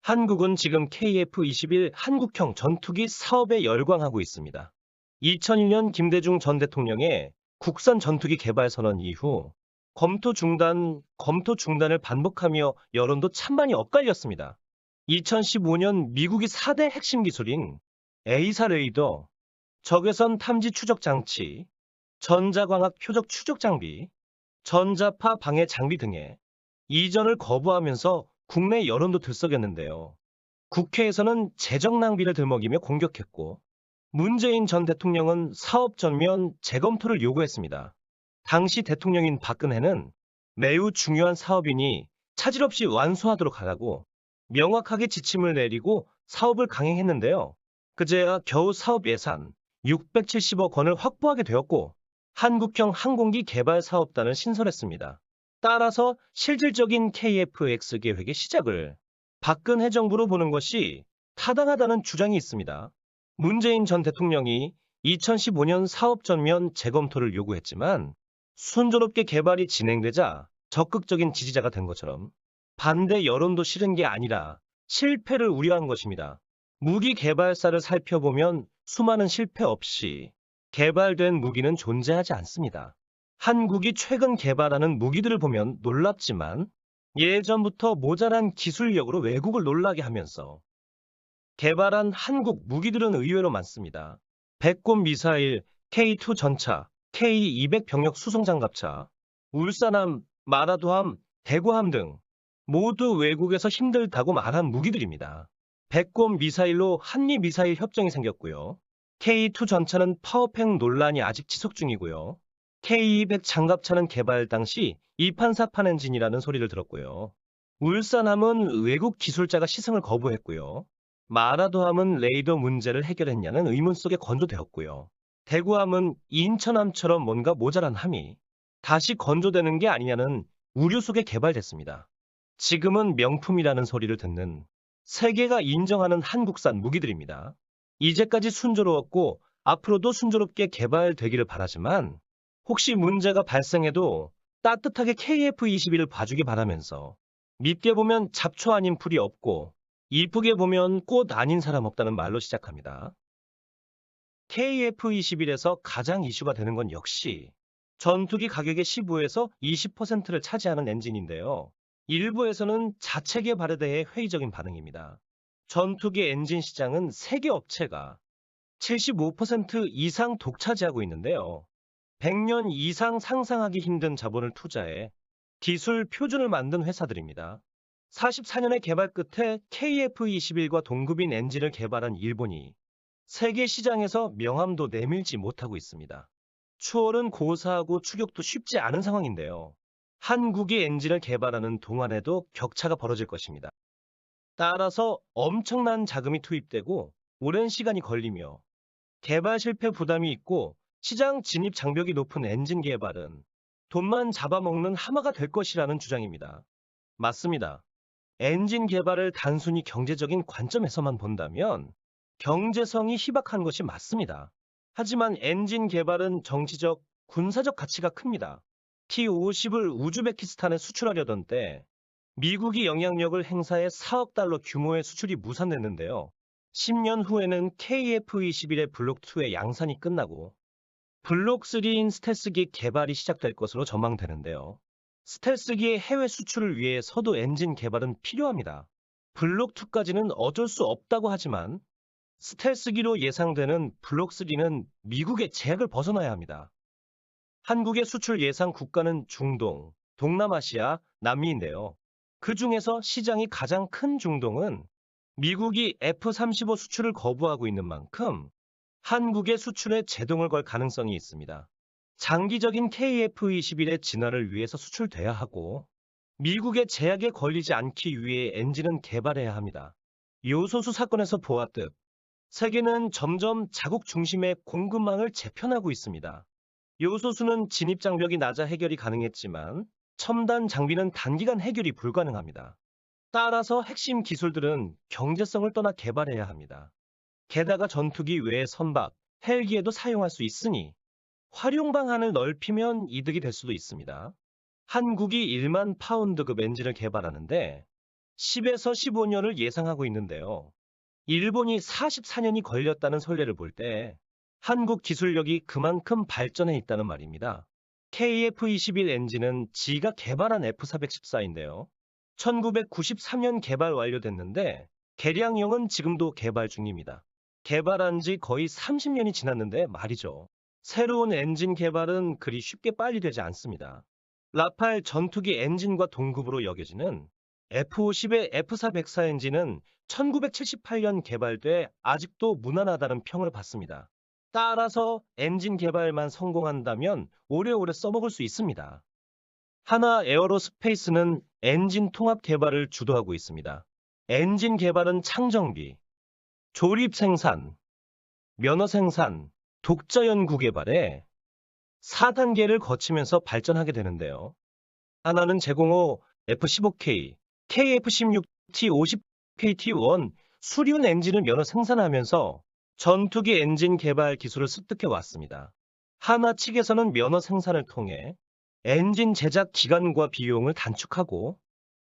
한국은 지금 KF-21 한국형 전투기 사업에 열광하고 있습니다. 2001년 김대중 전 대통령의 국산 전투기 개발 선언 이후 검토 중단을 반복하며 여론도 찬반이 엇갈렸습니다. 2015년 미국이 4대 핵심 기술인 A사 레이더, 적외선 탐지 추적 장치, 전자광학 표적 추적 장비, 전자파 방해 장비 등의 이전을 거부하면서 국내 여론도 들썩였는데요. 국회에서는 재정 낭비를 들먹이며 공격했고, 문재인 전 대통령은 사업 전면 재검토를 요구했습니다. 당시 대통령인 박근혜는 매우 중요한 사업이니 차질 없이 완수하도록 하라고 명확하게 지침을 내리고 사업을 강행했는데요. 그제야 겨우 사업 예산 670억 원을 확보하게 되었고, 한국형 항공기 개발 사업단을 신설했습니다. 따라서 실질적인 KF-X 계획의 시작을 박근혜 정부로 보는 것이 타당하다는 주장이 있습니다. 문재인 전 대통령이 2015년 사업 전면 재검토를 요구했지만 순조롭게 개발이 진행되자 적극적인 지지자가 된 것처럼 반대 여론도 싫은 게 아니라 실패를 우려한 것입니다. 무기 개발사를 살펴보면 수많은 실패 없이 개발된 무기는 존재하지 않습니다. 한국이 최근 개발하는 무기들을 보면 놀랍지만 예전부터 모자란 기술력으로 외국을 놀라게 하면서 개발한 한국 무기들은 의외로 많습니다. 백곰 미사일, K2 전차, K200 병력 수송 장갑차, 울산함, 마라도함, 대구함 등 모두 외국에서 힘들다고 말한 무기들입니다. 백곰 미사일로 한미 미사일 협정이 생겼고요. K2 전차는 파워팩 논란이 아직 지속 중이고요. K200 장갑차는 개발 당시 2판 4판 엔진이라는 소리를 들었고요. 울산함은 외국 기술자가 시승을 거부했고요. 마라도함은 레이더 문제를 해결했냐는 의문 속에 건조되었고요. 대구함은 인천함처럼 뭔가 모자란 함이 다시 건조되는 게 아니냐는 우려 속에 개발됐습니다. 지금은 명품이라는 소리를 듣는 세계가 인정하는 한국산 무기들입니다. 이제까지 순조로웠고 앞으로도 순조롭게 개발되기를 바라지만 혹시 문제가 발생해도 따뜻하게 KF-21을 봐주기 바라면서 밉게 보면 잡초 아닌 풀이 없고 이쁘게 보면 꽃 아닌 사람 없다는 말로 시작합니다. KF-21에서 가장 이슈가 되는 건 역시 전투기 가격의 15에서 20%를 차지하는 엔진인데요. 일부에서는 자체 개발에 대해 회의적인 반응입니다. 전투기 엔진 시장은 세계 업체가 75% 이상 독차지하고 있는데요. 100년 이상 상상하기 힘든 자본을 투자해 기술 표준을 만든 회사들입니다. 44년의 개발 끝에 KF-21과 동급인 엔진을 개발한 일본이 세계 시장에서 명함도 내밀지 못하고 있습니다. 추월은 고사하고 추격도 쉽지 않은 상황인데요. 한국이 엔진을 개발하는 동안에도 격차가 벌어질 것입니다. 따라서 엄청난 자금이 투입되고 오랜 시간이 걸리며 개발 실패 부담이 있고 시장 진입 장벽이 높은 엔진 개발은 돈만 잡아먹는 하마가 될 것이라는 주장입니다. 맞습니다. 엔진 개발을 단순히 경제적인 관점에서만 본다면 경제성이 희박한 것이 맞습니다. 하지만 엔진 개발은 정치적, 군사적 가치가 큽니다. T-50을 우즈베키스탄에 수출하려던 때 미국이 영향력을 행사해 4억 달러 규모의 수출이 무산됐는데요. 10년 후에는 KF-21의 블록2의 양산이 끝나고 블록3인 스텔스기 개발이 시작될 것으로 전망되는데요. 스텔스기의 해외 수출을 위해 서도 엔진 개발은 필요합니다. 블록2까지는 어쩔 수 없다고 하지만 스텔스기로 예상되는 블록3는 미국의 제약을 벗어나야 합니다. 한국의 수출 예상 국가는 중동, 동남아시아, 남미인데요. 그 중에서 시장이 가장 큰 중동은 미국이 F-35 수출을 거부하고 있는 만큼 한국의 수출에 제동을 걸 가능성이 있습니다. 장기적인 KF-21의 진화를 위해서 수출돼야 하고 미국의 제약에 걸리지 않기 위해 엔진은 개발해야 합니다. 요소수 사건에서 보았듯 세계는 점점 자국 중심의 공급망을 재편하고 있습니다. 요소수는 진입 장벽이 낮아 해결이 가능했지만 첨단 장비는 단기간 해결이 불가능합니다. 따라서 핵심 기술들은 경제성을 떠나 개발해야 합니다. 게다가 전투기 외에 선박, 헬기에도 사용할 수 있으니 활용 방안을 넓히면 이득이 될 수도 있습니다. 한국이 1만 파운드급 엔진을 개발하는데 10에서 15년을 예상하고 있는데요. 일본이 44년이 걸렸다는 선례를 볼 때 한국 기술력이 그만큼 발전해 있다는 말입니다. KF-21 엔진은 지가 개발한 F414인데요. 1993년 개발 완료됐는데 개량형은 지금도 개발 중입니다. 개발한 지 거의 30년이 지났는데 말이죠. 새로운 엔진 개발은 그리 쉽게 빨리 되지 않습니다. 라팔 전투기 엔진과 동급으로 여겨지는 F-50의 F404 엔진은 1978년 개발돼 아직도 무난하다는 평을 받습니다. 따라서 엔진 개발만 성공한다면 오래오래 써먹을 수 있습니다. 하나 에어로스페이스는 엔진 통합 개발을 주도하고 있습니다. 엔진 개발은 창정비, 조립 생산, 면허 생산, 독자 연구 개발에 4단계를 거치면서 발전하게 되는데요. 하나는 제공호 F-15K, KF-16T50, KT-1 수륜 엔진을 면허 생산하면서 전투기 엔진 개발 기술을 습득해 왔습니다. 하나 측에서는 면허 생산을 통해 엔진 제작 기간과 비용을 단축하고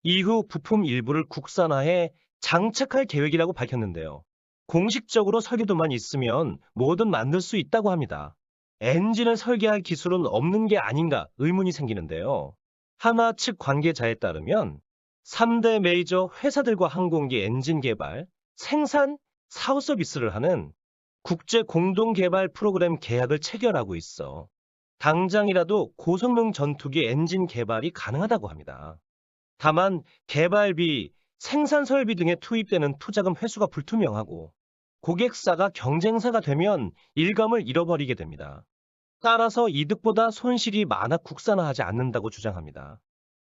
이후 부품 일부를 국산화해 장착할 계획이라고 밝혔는데요. 공식적으로 설계도만 있으면 뭐든 만들 수 있다고 합니다. 엔진을 설계할 기술은 없는 게 아닌가 의문이 생기는데요. 하나 측 관계자에 따르면 3대 메이저 회사들과 항공기 엔진 개발, 생산, 사후 서비스를 하는 국제 공동 개발 프로그램 계약을 체결하고 있어 당장이라도 고성능 전투기 엔진 개발이 가능하다고 합니다. 다만 개발비, 생산 설비 등에 투입되는 투자금 회수가 불투명하고 고객사가 경쟁사가 되면 일감을 잃어버리게 됩니다. 따라서 이득보다 손실이 많아 국산화하지 않는다고 주장합니다.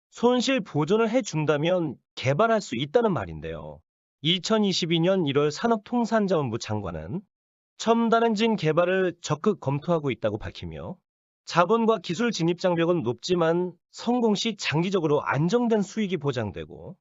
손실 보전을 해준다면 개발할 수 있다는 말인데요. 2022년 1월 산업통상자원부 장관은 첨단 엔진 개발을 적극 검토하고 있다고 밝히며 자본과 기술 진입 장벽은 높지만 성공 시 장기적으로 안정된 수익이 보장되고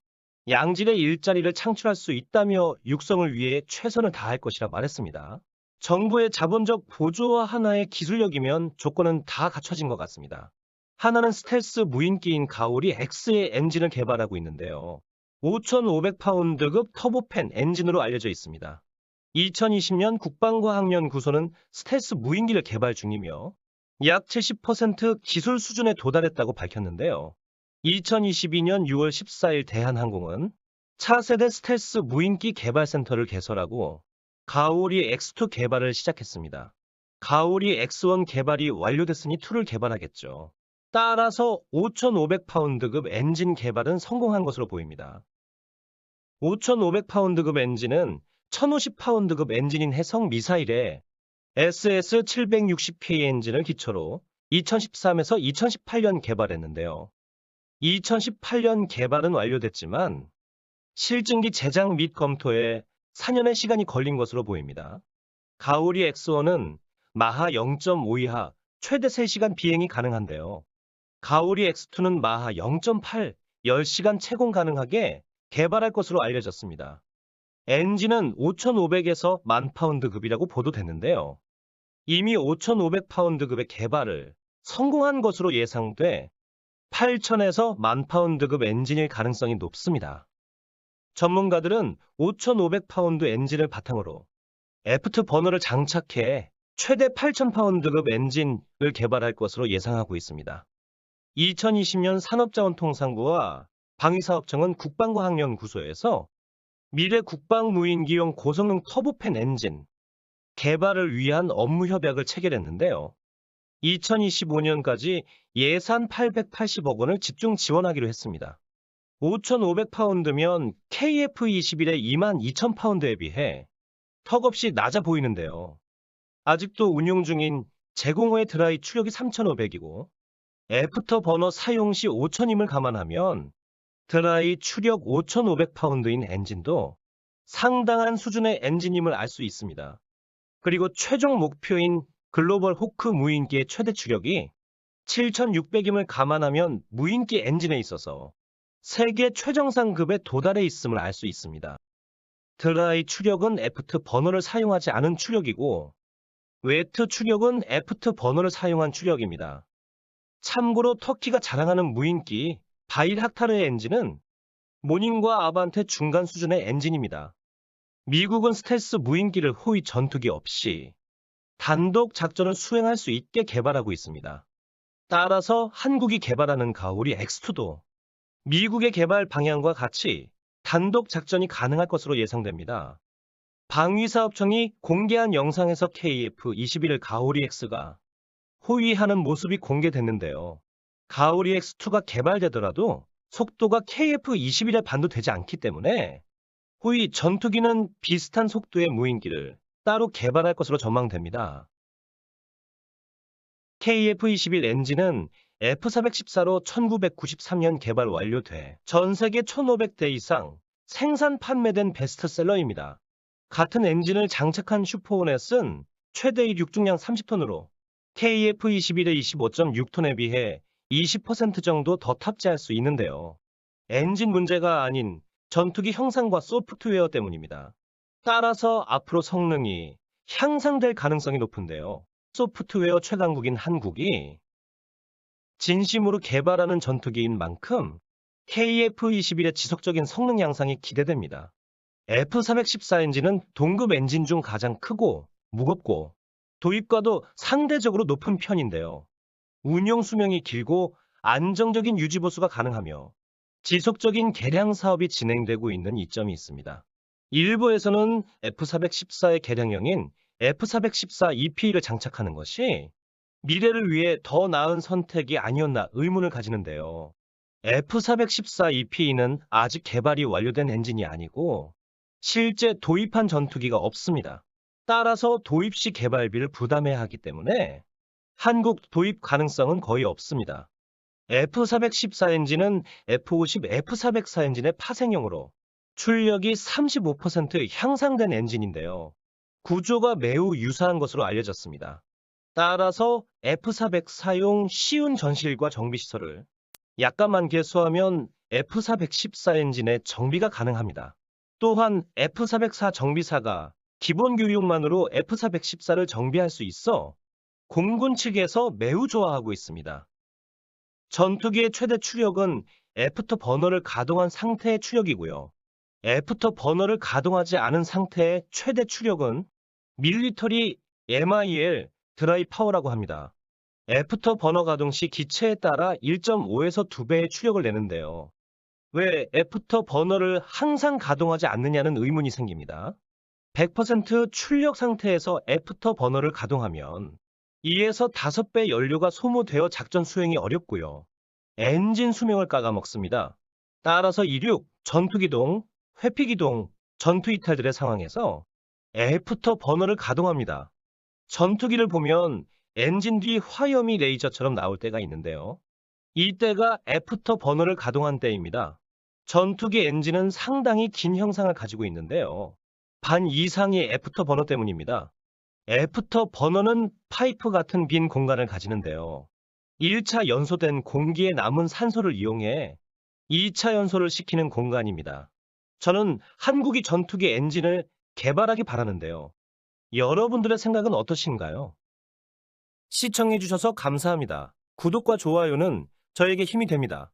양질의 일자리를 창출할 수 있다며 육성을 위해 최선을 다할 것이라 말했습니다. 정부의 자본적 보조와 하나의 기술력이면 조건은 다 갖춰진 것 같습니다. 하나는 스텔스 무인기인 가오리 X의 엔진을 개발하고 있는데요. 5,500파운드급 터보팬 엔진으로 알려져 있습니다. 2020년 국방과학연구소는 스텔스 무인기를 개발 중이며 약 70% 기술 수준에 도달했다고 밝혔는데요. 2022년 6월 14일 대한항공은 차세대 스텔스 무인기 개발센터를 개설하고 가오리 X2 개발을 시작했습니다. 가오리 X1 개발이 완료됐으니 2를 개발하겠죠. 따라서 5,500파운드급 엔진 개발은 성공한 것으로 보입니다. 5,500파운드급 엔진은 1,050파운드급 엔진인 해성 미사일의 SS-760K 엔진을 기초로 2013에서 2018년 개발했는데요. 2018년 개발은 완료됐지만 실증기 제작 및 검토에 4년의 시간이 걸린 것으로 보입니다. 가오리 X1은 마하 0.5 이하 최대 3시간 비행이 가능한데요. 가오리 X2는 마하 0.8, 10시간 채공 가능하게 개발할 것으로 알려졌습니다. 엔진은 5,500에서 10,000파운드급이라고 보도됐는데요. 이미 5,500파운드급의 개발을 성공한 것으로 예상돼 8,000에서 10,000파운드급 엔진일 가능성이 높습니다. 전문가들은 5,500파운드 엔진을 바탕으로 애프트 버너를 장착해 최대 8,000파운드급 엔진을 개발할 것으로 예상하고 있습니다. 2020년 산업자원통상부와 방위사업청은 국방과학연구소에서 미래 국방무인기용 고성능 터보팬 엔진 개발을 위한 업무 협약을 체결했는데요. 2025년까지 예산 880억 원을 집중 지원하기로 했습니다. 5,500파운드면 KF-21의 22,000파운드에 비해 턱없이 낮아 보이는데요. 아직도 운용 중인 제공호의 드라이 추력이 3,500이고 애프터 버너 사용 시 5,000임을 감안하면 드라이 추력 5,500파운드인 엔진도 상당한 수준의 엔진임을 알 수 있습니다. 그리고 최종 목표인 글로벌 호크 무인기의 최대 추력이 7,600임을 감안하면 무인기 엔진에 있어서 세계 최정상급에 도달해 있음을 알 수 있습니다. 드라이 추력은 애프트 버너를 사용하지 않은 추력이고 웨트 추력은 애프트 버너를 사용한 추력입니다. 참고로 터키가 자랑하는 무인기 바일 학타르의 엔진은 모닝과 아반떼 중간 수준의 엔진입니다. 미국은 스텔스 무인기를 호위 전투기 없이 단독 작전을 수행할 수 있게 개발하고 있습니다. 따라서 한국이 개발하는 가오리 X2도 미국의 개발 방향과 같이 단독 작전이 가능할 것으로 예상됩니다. 방위사업청이 공개한 영상에서 KF-21 가오리 X가 호위하는 모습이 공개됐는데요. 가오리 X2가 개발되더라도 속도가 KF-21에 반도되지 않기 때문에 호위 전투기는 비슷한 속도의 무인기를 따로 개발할 것으로 전망됩니다. KF-21 엔진은 F414로 1993년 개발 완료돼 전 세계 1,500대 이상 생산 판매된 베스트셀러입니다. 같은 엔진을 장착한 슈퍼호넷은 최대의 육중량 30톤으로 KF-21의 25.6톤에 비해 20% 정도 더 탑재할 수 있는데요. 엔진 문제가 아닌 전투기 형상과 소프트웨어 때문입니다. 따라서 앞으로 성능이 향상될 가능성이 높은데요. 소프트웨어 최강국인 한국이 진심으로 개발하는 전투기인 만큼 KF-21의 지속적인 성능 향상이 기대됩니다. F414 엔진은 동급 엔진 중 가장 크고 무겁고 도입과도 상대적으로 높은 편인데요. 운용 수명이 길고 안정적인 유지 보수가 가능하며 지속적인 개량 사업이 진행되고 있는 이점이 있습니다. 일부에서는 F414의 개량형인 F414 EP를 장착하는 것이 미래를 위해 더 나은 선택이 아니었나 의문을 가지는데요. F414 EP는 아직 개발이 완료된 엔진이 아니고 실제 도입한 전투기가 없습니다. 따라서 도입 시 개발비를 부담해야 하기 때문에 한국 도입 가능성은 거의 없습니다. F414 엔진은 F50, F404 엔진의 파생형으로 출력이 35% 향상된 엔진인데요. 구조가 매우 유사한 것으로 알려졌습니다. 따라서 F404용 쉬운 전실과 정비시설을 약간만 개수하면 F414 엔진의 정비가 가능합니다. 또한 F404 정비사가 기본 교육만으로 F414를 정비할 수 있어 공군 측에서 매우 좋아하고 있습니다. 전투기의 최대 추력은 애프터 버너를 가동한 상태의 추력이고요. 애프터 버너를 가동하지 않은 상태의 최대 추력은 밀리터리 MIL 드라이 파워라고 합니다. 애프터 버너 가동 시 기체에 따라 1.5에서 2배의 추력을 내는데요. 왜 애프터 버너를 항상 가동하지 않느냐는 의문이 생깁니다. 100% 출력 상태에서 애프터 버너를 가동하면 2에서 5배 연료가 소모되어 작전 수행이 어렵고요. 엔진 수명을 깎아먹습니다. 따라서 이륙, 전투기동, 회피기동, 전투이탈들의 상황에서 애프터 버너를 가동합니다. 전투기를 보면 엔진 뒤 화염이 레이저처럼 나올 때가 있는데요. 이때가 애프터 버너를 가동한 때입니다. 전투기 엔진은 상당히 긴 형상을 가지고 있는데요. 반 이상이 애프터 버너 때문입니다. 애프터 버너는 파이프 같은 빈 공간을 가지는데요. 1차 연소된 공기에 남은 산소를 이용해 2차 연소를 시키는 공간입니다. 저는 한국이 전투기 엔진을 개발하기 바라는데요. 여러분들의 생각은 어떠신가요? 시청해주셔서 감사합니다. 구독과 좋아요는 저에게 힘이 됩니다.